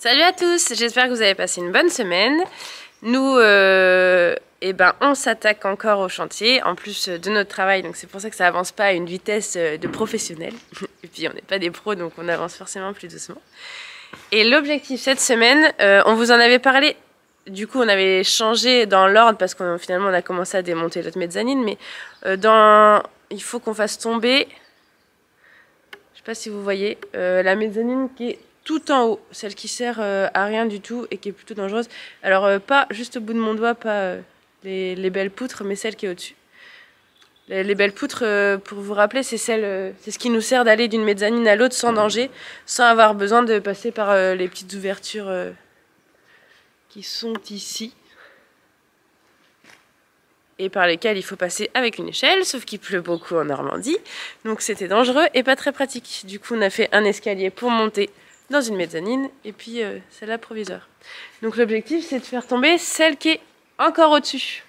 Salut à tous, j'espère que vous avez passé une bonne semaine. Nous, on s'attaque encore au chantier, en plus de notre travail, donc c'est pour ça que ça avance pas à une vitesse de professionnel. Et puis on n'est pas des pros, donc on avance forcément plus doucement. Et l'objectif cette semaine, on vous en avait parlé, du coup on avait changé dans l'ordre parce qu'on finalement on a commencé à démonter notre mezzanine, mais il faut qu'on fasse tomber, je sais pas si vous voyez, la mezzanine qui est tout en haut, celle qui sert à rien du tout et qui est plutôt dangereuse. Alors pas juste au bout de mon doigt, pas les belles poutres, mais celle qui est au-dessus. Les belles poutres, pour vous rappeler, c'est ce qui nous sert d'aller d'une mezzanine à l'autre sans danger, sans avoir besoin de passer par les petites ouvertures qui sont ici. Et par lesquelles il faut passer avec une échelle, sauf qu'il pleut beaucoup en Normandie, donc c'était dangereux et pas très pratique. Du coup on a fait un escalier pour monter dans une mezzanine, et puis celle-là provisoire. Donc l'objectif c'est de faire tomber celle qui est encore au-dessus.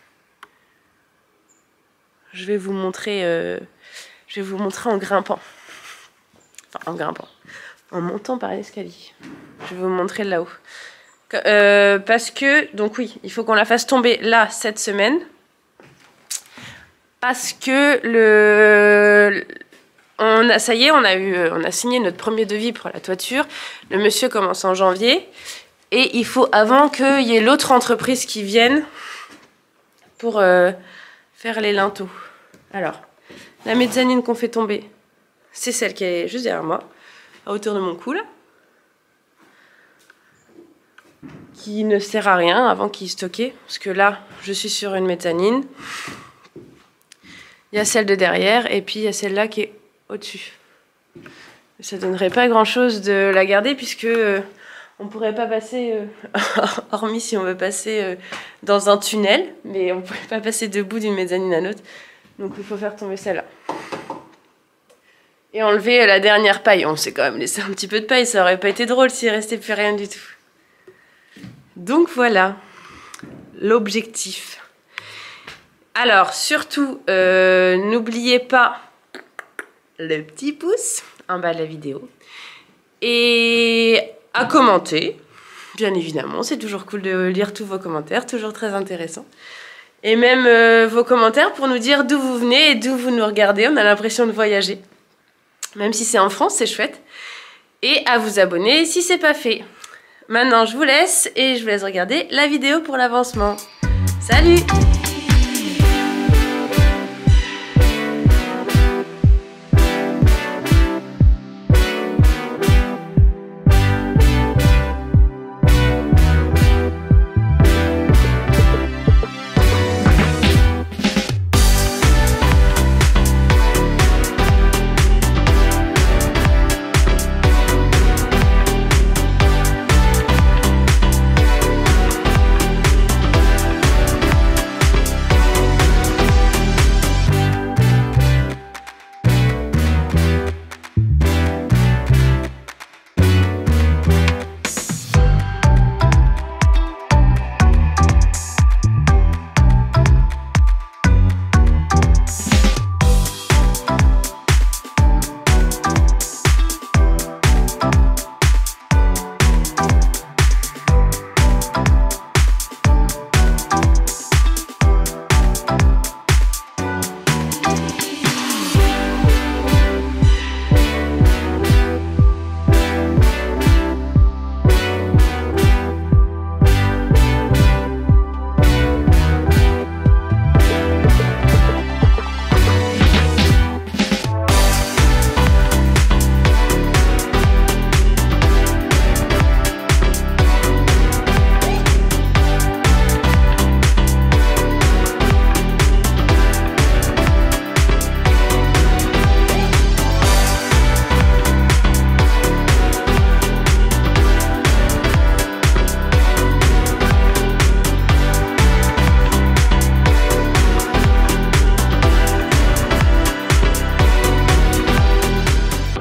Je vais vous montrer en grimpant. Enfin en grimpant. En montant par l'escalier. Je vais vous montrer là-haut. Parce que, donc oui, il faut qu'on la fasse tomber là cette semaine. Parce que ça y est, on a signé notre premier devis pour la toiture. Le monsieur commence en janvier. Et il faut, avant qu'il y ait l'autre entreprise qui vienne pour faire les linteaux. Alors, la mezzanine qu'on fait tomber, c'est celle qui est juste derrière moi, à hauteur de mon cou, là. Qui ne sert à rien avant qu'il stocke. Parce que là, je suis sur une mezzanine. Il y a celle de derrière et puis il y a celle-là qui est au-dessus. Ça donnerait pas grand-chose de la garder puisque on pourrait pas passer, hormis si on veut passer dans un tunnel, mais on pourrait pas passer debout d'une mezzanine à l'autre. Donc il faut faire tomber celle-là. Et enlever la dernière paille. On s'est quand même laissé un petit peu de paille, ça aurait pas été drôle s'il restait plus rien du tout. Donc voilà l'objectif. Alors, surtout, n'oubliez pas le petit pouce en bas de la vidéo. Et à commenter, bien évidemment. C'est toujours cool de lire tous vos commentaires, toujours très intéressant. Et même vos commentaires pour nous dire d'où vous venez et d'où vous nous regardez. On a l'impression de voyager. Même si c'est en France, c'est chouette. Et à vous abonner si c'est pas fait. Maintenant, je vous laisse et je vous laisse regarder la vidéo pour l'avancement. Salut!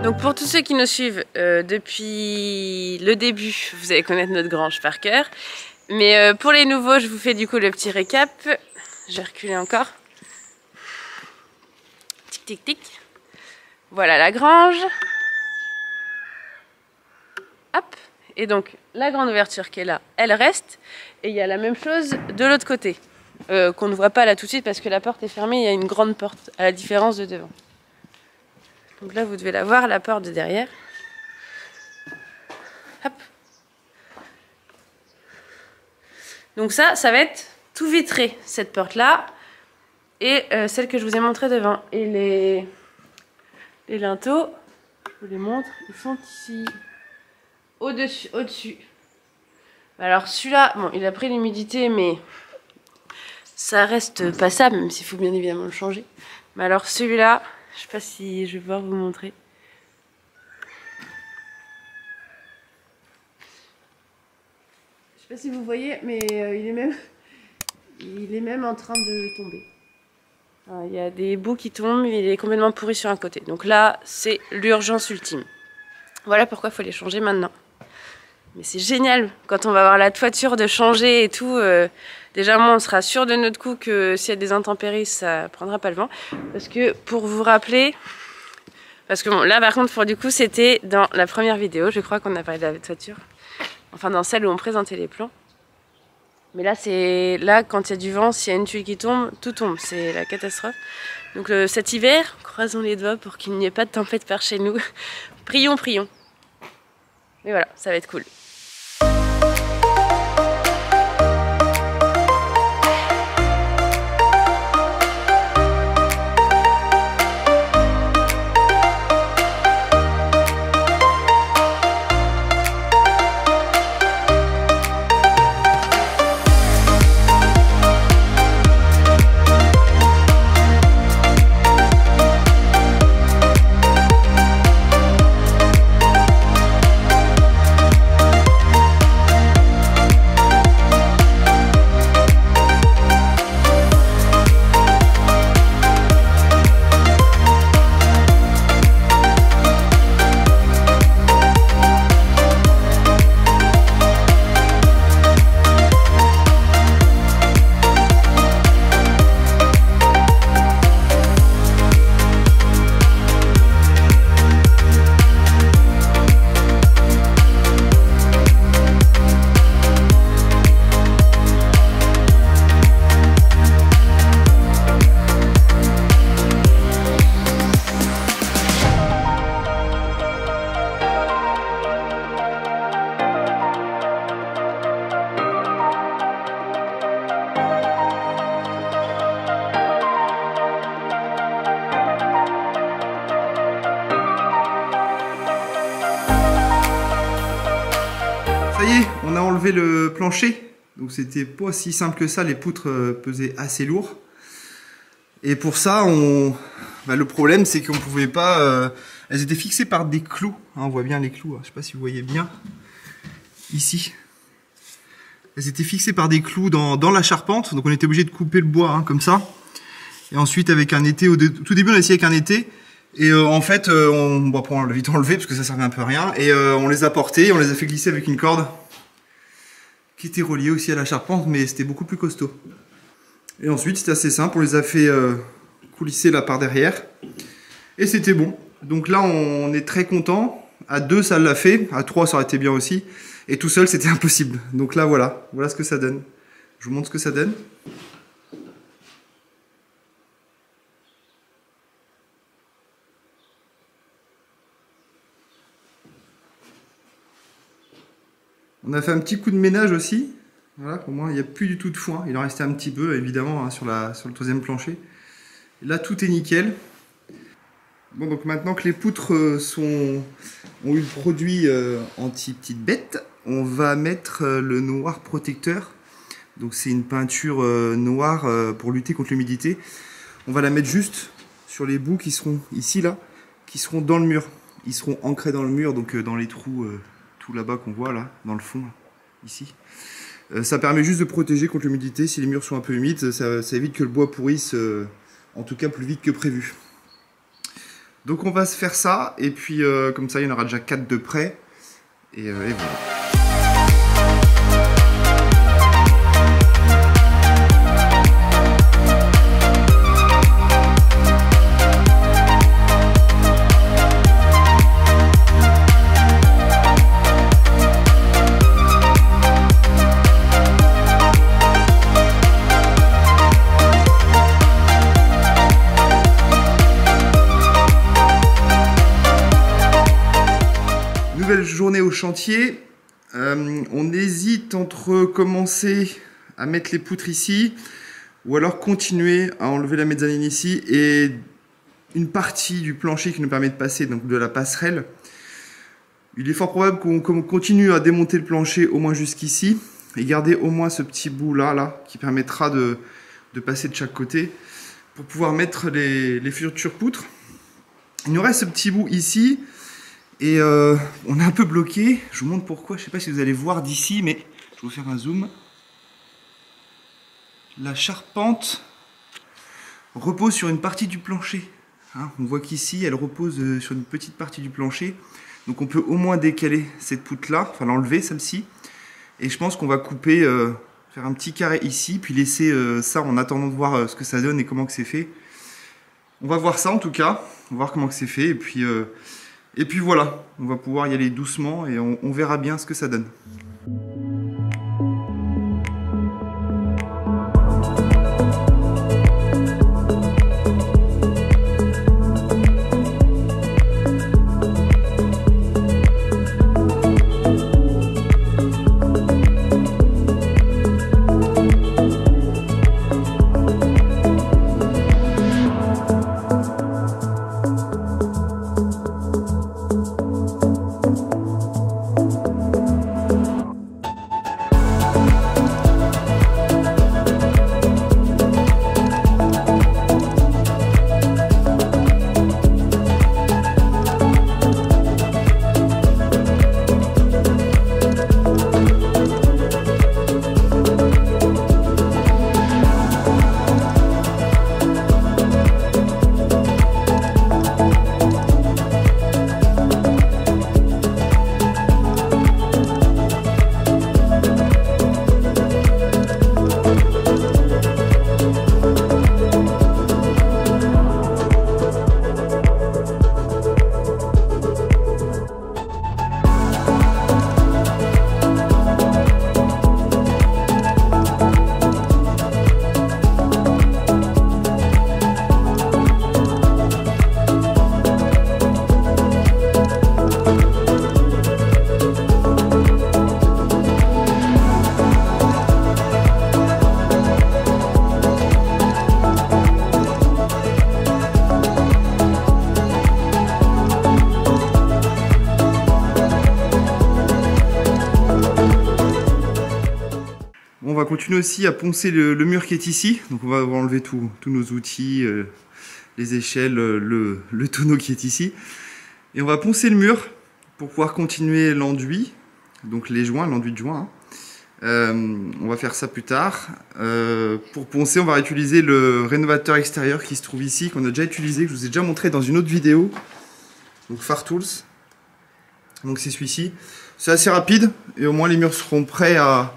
Donc pour tous ceux qui nous suivent depuis le début, vous allez connaître notre grange par cœur. Mais pour les nouveaux, je vous fais du coup le petit récap. Je vais reculer encore. Tic tic tic. Voilà la grange. Hop. Et donc la grande ouverture qui est là, elle reste. Et il y a la même chose de l'autre côté, qu'on ne voit pas là tout de suite parce que la porte est fermée, il y a une grande porte, à la différence de devant. Donc là vous devez la voir, la porte de derrière. Hop. Donc ça va être tout vitré, cette porte-là. Et celle que je vous ai montrée devant. Et les linteaux, je vous les montre, ils sont ici. Au-dessus. Alors celui-là, bon, il a pris l'humidité, mais ça reste passable, même s'il faut bien évidemment le changer. Mais alors celui-là, je sais pas si je vais pouvoir vous montrer. Je sais pas si vous voyez, mais il est même en train de tomber. Alors, il y a des bouts qui tombent, il est complètement pourri sur un côté. Donc là, c'est l'urgence ultime. Voilà pourquoi il faut les changer maintenant. Mais c'est génial quand on va avoir la toiture de changer et tout. Déjà, moi, on sera sûr de notre coup que s'il y a des intempéries, ça prendra pas le vent. Parce que pour vous rappeler, parce que bon, là, par contre, du coup, c'était dans la première vidéo. Je crois qu'on a parlé de la toiture. Enfin, dans celle où on présentait les plans. Mais là, quand il y a du vent, s'il y a une tuile qui tombe, tout tombe. C'est la catastrophe. Donc cet hiver, croisons les doigts pour qu'il n'y ait pas de tempête par chez nous. Prions, prions. Mais voilà, ça va être cool. Ça y est, on a enlevé le plancher. Donc c'était pas si simple que ça, les poutres pesaient assez lourd. Et pour ça, le problème c'est qu'on pouvait pas... elles étaient fixées par des clous. Hein, on voit bien les clous, je sais pas si vous voyez bien. Ici. Elles étaient fixées par des clous dans la charpente. Donc on était obligé de couper le bois hein, comme ça. Et ensuite avec un étai, tout début on a essayé avec un étai. Et en fait, on l'a vite enlevé parce que ça servait un peu à rien. Et on les a portés, on les a fait glisser avec une corde qui était reliée aussi à la charpente, mais c'était beaucoup plus costaud. Et ensuite, c'était assez simple, on les a fait coulisser là par derrière. Et c'était bon. Donc là, on est très content. À 2, ça l'a fait. À 3, ça aurait été bien aussi. Et tout seul, c'était impossible. Donc là, voilà. Voilà ce que ça donne. Je vous montre ce que ça donne. On a fait un petit coup de ménage aussi. Voilà, au moins il n'y a plus du tout de foin. Il en restait un petit peu évidemment hein, sur le troisième plancher. Et là tout est nickel. Bon donc maintenant que les poutres ont eu le produit anti-petite bête, on va mettre le noir protecteur. Donc c'est une peinture noire pour lutter contre l'humidité. On va la mettre juste sur les bouts qui seront ici là, qui seront dans le mur. Ils seront ancrés dans le mur, donc dans les trous tout là-bas qu'on voit là, dans le fond, ici. Ça permet juste de protéger contre l'humidité. Si les murs sont un peu humides, ça évite que le bois pourrisse, en tout cas plus vite que prévu. Donc on va se faire ça, et puis comme ça il y en aura déjà 4 de près, et voilà. au chantier, on hésite entre commencer à mettre les poutres ici ou alors continuer à enlever la mezzanine ici et une partie du plancher qui nous permet de passer, donc de la passerelle. Il est fort probable qu'on continue à démonter le plancher au moins jusqu'ici et garder au moins ce petit bout là qui permettra de passer de chaque côté pour pouvoir mettre les futures poutres. Il nous reste ce petit bout ici et on est un peu bloqué. Je vous montre pourquoi, je ne sais pas si vous allez voir d'ici, mais je vais vous faire un zoom. La charpente repose sur une partie du plancher. Hein, on voit qu'ici, elle repose sur une petite partie du plancher. Donc on peut au moins décaler cette poutre-là, enfin l'enlever celle-ci. Et je pense qu'on va couper, faire un petit carré ici, puis laisser ça en attendant de voir ce que ça donne et comment que c'est fait. On va voir ça en tout cas, on va voir comment que c'est fait. Et puis voilà, on va pouvoir y aller doucement et on verra bien ce que ça donne. On va continuer aussi à poncer le mur qui est ici. Donc on va enlever tous nos outils, les échelles, le tonneau qui est ici. Et on va poncer le mur pour pouvoir continuer l'enduit, donc les joints, l'enduit de joints. On va faire ça plus tard. Pour poncer, on va utiliser le rénovateur extérieur qui se trouve ici, qu'on a déjà utilisé, que je vous ai déjà montré dans une autre vidéo. Donc Fartools. Donc c'est celui-ci. C'est assez rapide et au moins les murs seront prêts à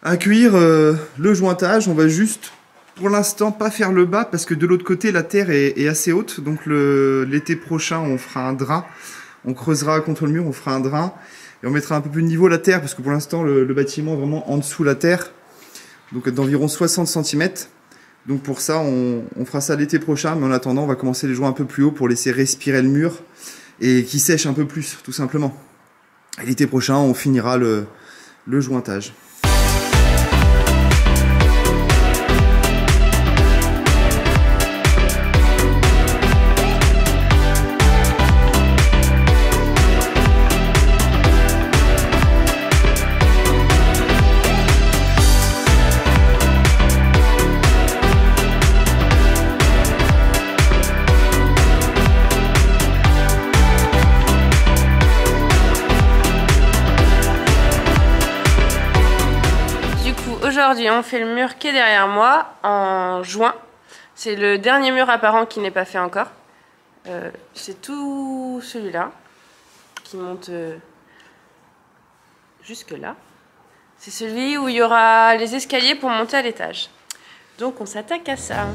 accueillir le jointage. On va juste pour l'instant pas faire le bas parce que de l'autre côté la terre est assez haute, donc l'été prochain on fera un drain, on creusera contre le mur, on fera un drain et on mettra un peu plus de niveau la terre parce que pour l'instant le bâtiment est vraiment en dessous la terre, donc d'environ 60 cm. Donc pour ça on fera ça l'été prochain, mais en attendant on va commencer les joints un peu plus haut pour laisser respirer le mur et qu'il sèche un peu plus tout simplement. Et l'été prochain on finira le jointage. Aujourd'hui, on fait le mur qui est derrière moi en juin. C'est le dernier mur apparent qui n'est pas fait encore. C'est tout celui-là qui monte jusque là. C'est celui où il y aura les escaliers pour monter à l'étage. Donc on s'attaque à ça.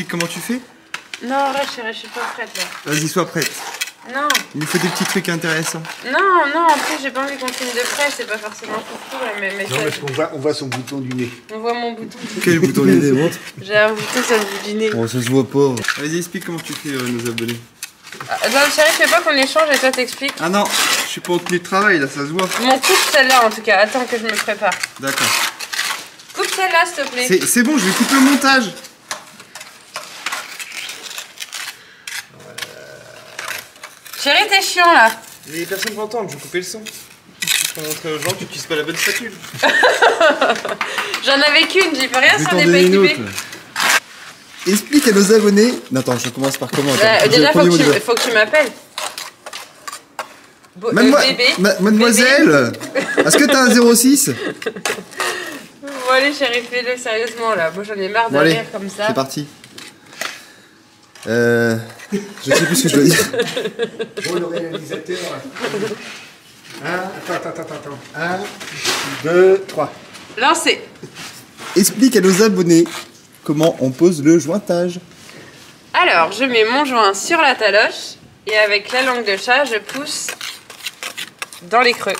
explique comment tu fais? Non, arrête chérie, je suis pas prête là. Vas-y, sois prête. Non. Il nous faut des petits trucs intéressants. Non, en plus j'ai pas envie qu'on filme de près, c'est pas forcément foufou là, mais Non, parce qu'on voit son bouton du nez. on voit mon bouton. Quel bouton du nez, montre? J'ai un bouton sur le bout du nez. Bon, ça se voit pas. Vas-y, explique comment tu fais nos abonnés. Non, chérie, fais pas qu'on échange et toi t'expliques. Ah non, je suis pas en tenue de travail là, ça se voit. Mon coupe celle-là en tout cas, attends que je me prépare. D'accord. Coupe celle-là s'il te plaît. C'est bon, je vais couper le montage. Chérie, t'es chiant là. Mais personne va entendre, je vais couper le son. Pour montrer aux gens que tu utilises pas la bonne spatule. J'en avais qu'une, j'y peux rien, ça n'est pas équipé. Explique à nos abonnés. Non, attends, je commence par comment? Déjà, faut que tu m'appelles. Bébé. Mademoiselle, est-ce que t'as un 06? Bon, allez, chérie, fais-le sérieusement là. Moi, j'en ai marre de rire comme ça. C'est parti. Je sais plus ce que je dois dire. Bon, le réalisateur. Attends. 1, 2, 3. Lancez. Explique à nos abonnés comment on pose le jointage. Alors, je mets mon joint sur la taloche et avec la langue de chat, je pousse dans les creux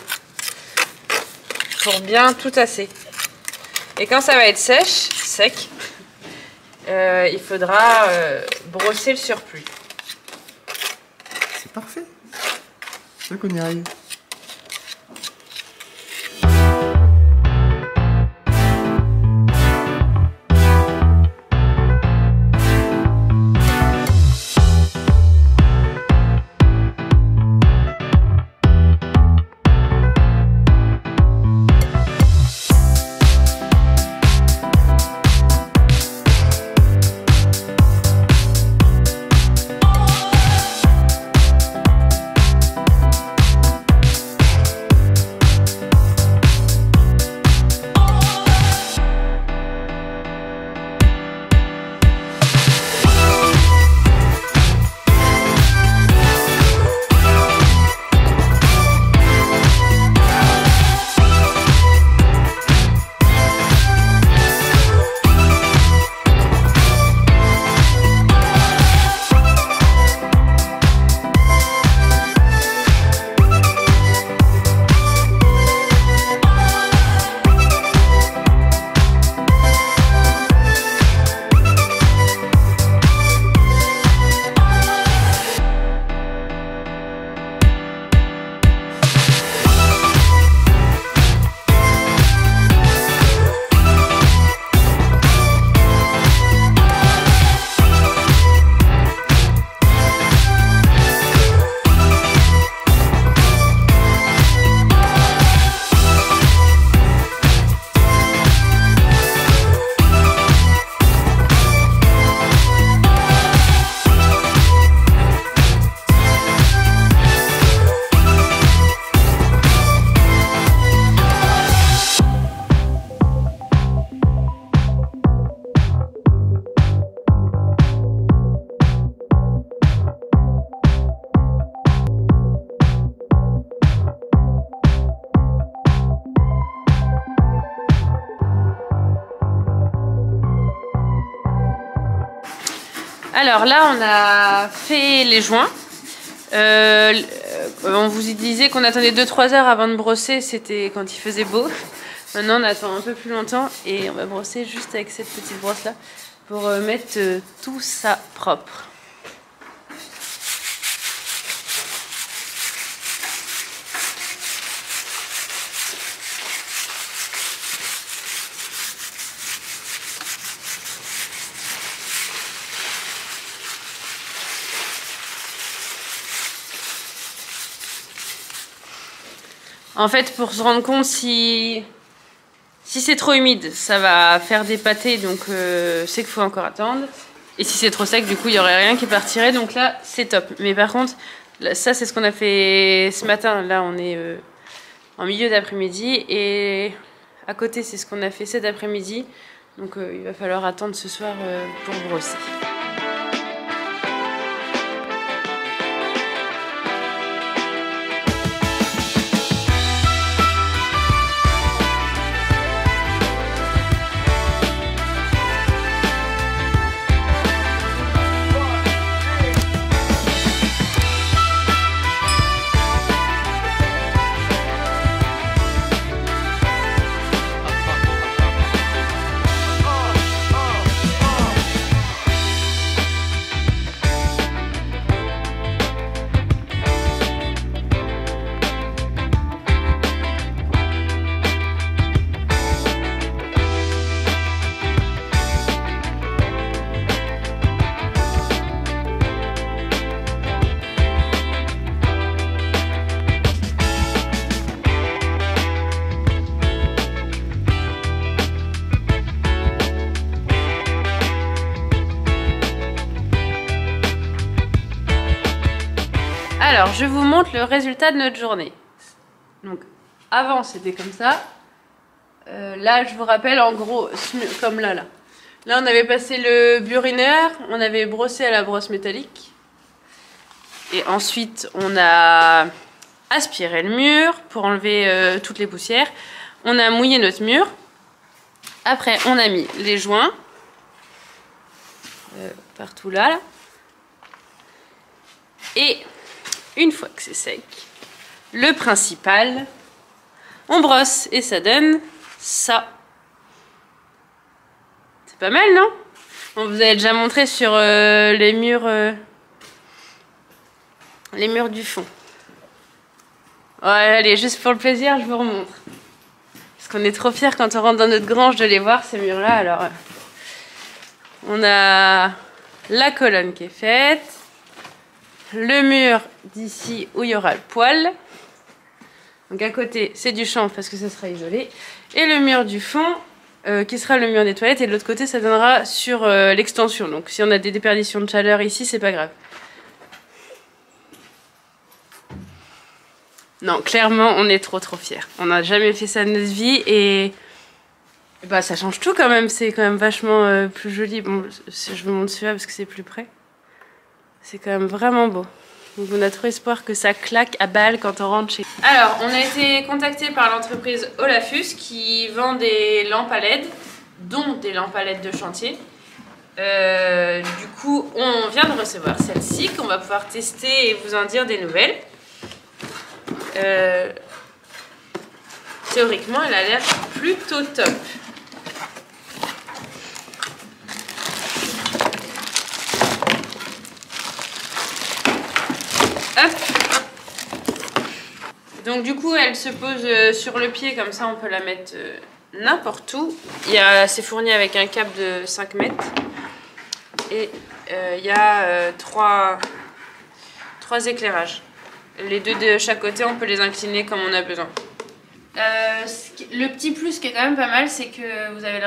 pour bien tout tasser. Et quand ça va être sec, il faudra brosser le surplus. C'est parfait. C'est ça qu'on y arrive. Alors là, on a fait les joints. On vous disait qu'on attendait 2-3 heures avant de brosser, c'était quand il faisait beau. Maintenant, on attend un peu plus longtemps et on va brosser juste avec cette petite brosse-là pour mettre tout ça propre. En fait, pour se rendre compte si c'est trop humide, ça va faire des pâtés, donc c'est qu'il faut encore attendre. Et si c'est trop sec, du coup, il n'y aurait rien qui partirait, donc là, c'est top. Mais par contre, là, ça, c'est ce qu'on a fait ce matin. Là, on est en milieu d'après-midi, et à côté, c'est ce qu'on a fait cet après-midi. Donc, il va falloir attendre ce soir pour brosser. Alors, je vous montre le résultat de notre journée. Donc, avant, c'était comme ça. Là, je vous rappelle, en gros, comme là. Là, on avait passé le burineur, on avait brossé à la brosse métallique. Et ensuite, on a aspiré le mur pour enlever toutes les poussières. On a mouillé notre mur. Après, on a mis les joints. Partout là. Et une fois que c'est sec, le principal, on brosse et ça donne ça. C'est pas mal, non? On vous avait déjà montré sur les murs du fond. Ouais, allez, juste pour le plaisir, je vous remontre. Parce qu'on est trop fiers quand on rentre dans notre grange de les voir, ces murs-là. Alors, on a la colonne qui est faite. Le mur d'ici où il y aura le poêle. Donc à côté, c'est du chanvre parce que ça sera isolé. Et le mur du fond, qui sera le mur des toilettes. Et de l'autre côté, ça donnera sur l'extension. Donc si on a des déperditions de chaleur ici, c'est pas grave. Non, clairement, on est trop fiers. On n'a jamais fait ça de notre vie et bah ça change tout quand même. C'est quand même vachement plus joli. Bon, je vous montre celui-là parce que c'est plus près. C'est quand même vraiment beau. Donc on a trop espoir que ça claque à balle quand on rentre chez nous. Alors, on a été contacté par l'entreprise Olafus qui vend des lampes à LED, dont des lampes à LED de chantier. Du coup, on vient de recevoir celle-ci qu'on va pouvoir tester et vous en dire des nouvelles. Théoriquement, elle a l'air plutôt top. Hop. Donc du coup, elle se pose sur le pied, comme ça on peut la mettre n'importe où. C'est fourni avec un câble de 5 mètres. Et il y a trois éclairages. Les deux de chaque côté, on peut les incliner comme on a besoin. Le petit plus qui est quand même pas mal, c'est que vous avez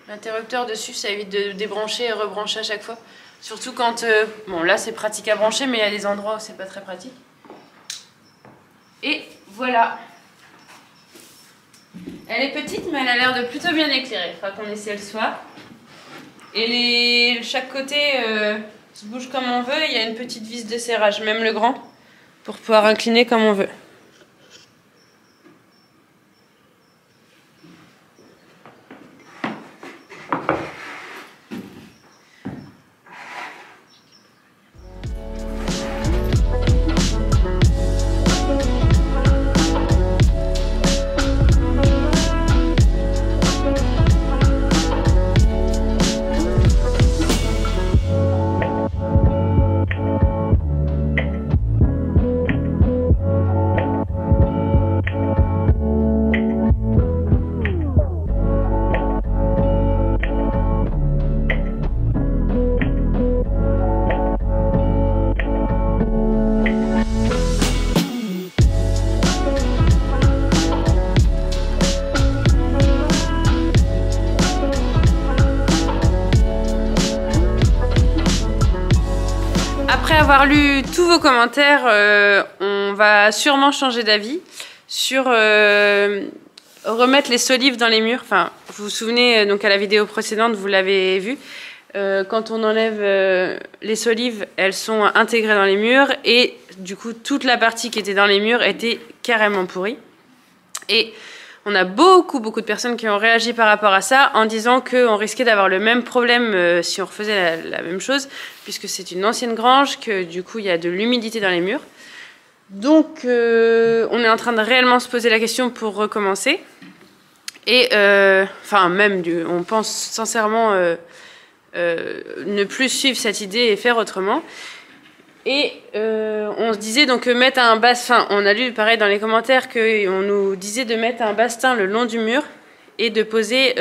l'interrupteur dessus, ça évite de débrancher et rebrancher à chaque fois. Surtout quand, bon là c'est pratique à brancher, mais il y a des endroits où c'est pas très pratique. Et voilà. Elle est petite, mais elle a l'air de plutôt bien éclairer. Il faudra qu'on essaie le soir. Et chaque côté se bouge comme on veut. Il y a une petite vis de serrage, même le grand, pour pouvoir incliner comme on veut. Après avoir lu tous vos commentaires, on va sûrement changer d'avis sur remettre les solives dans les murs. Enfin, vous vous souvenez, donc à la vidéo précédente, vous l'avez vu, quand on enlève les solives, elles sont intégrées dans les murs et du coup, toute la partie qui était dans les murs était carrément pourrie. Et on a beaucoup de personnes qui ont réagi par rapport à ça en disant qu'on risquait d'avoir le même problème si on refaisait la même chose, puisque c'est une ancienne grange, que du coup il y a de l'humidité dans les murs. Donc on est en train de réellement se poser la question pour recommencer. Et enfin même, on pense sincèrement ne plus suivre cette idée et faire autrement. Et on se disait donc mettre un bassin, on a lu pareil dans les commentaires qu'on nous disait de mettre un bastin le long du mur et de poser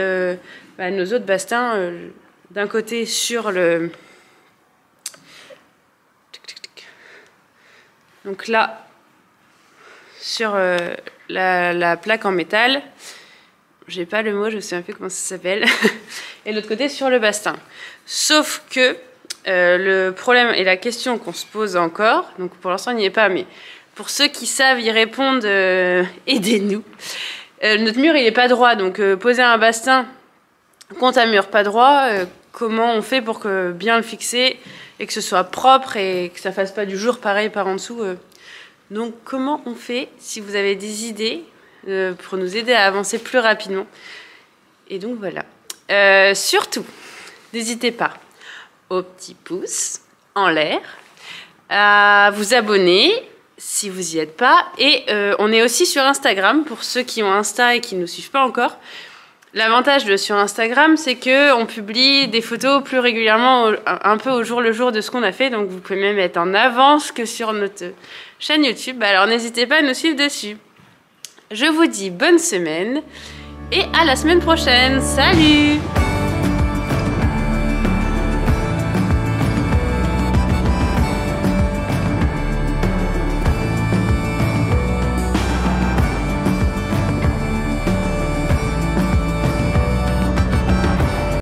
nos autres bastins d'un côté sur le... Donc là, sur la plaque en métal, j'ai pas le mot, je sais un peu comment ça s'appelle, et l'autre côté sur le bastin. Sauf que le problème et la question qu'on se pose encore, donc pour l'instant, il n'y est pas, mais pour ceux qui savent y répondre, aidez-nous. Notre mur, il n'est pas droit, donc poser un bastin contre un mur pas droit, comment on fait pour que bien le fixer et que ce soit propre et que ça fasse pas du jour pareil par en dessous. Donc comment on fait si vous avez des idées pour nous aider à avancer plus rapidement. Et donc voilà. Surtout, n'hésitez pas au petit pouce en l'air, à vous abonner si vous n'y êtes pas. Et on est aussi sur Instagram pour ceux qui ont Insta et qui ne nous suivent pas encore. L'avantage sur Instagram, c'est qu'on publie des photos plus régulièrement, un peu au jour le jour de ce qu'on a fait. Donc vous pouvez même être en avance que sur notre chaîne YouTube. Alors n'hésitez pas à nous suivre dessus. Je vous dis bonne semaine et à la semaine prochaine. Salut!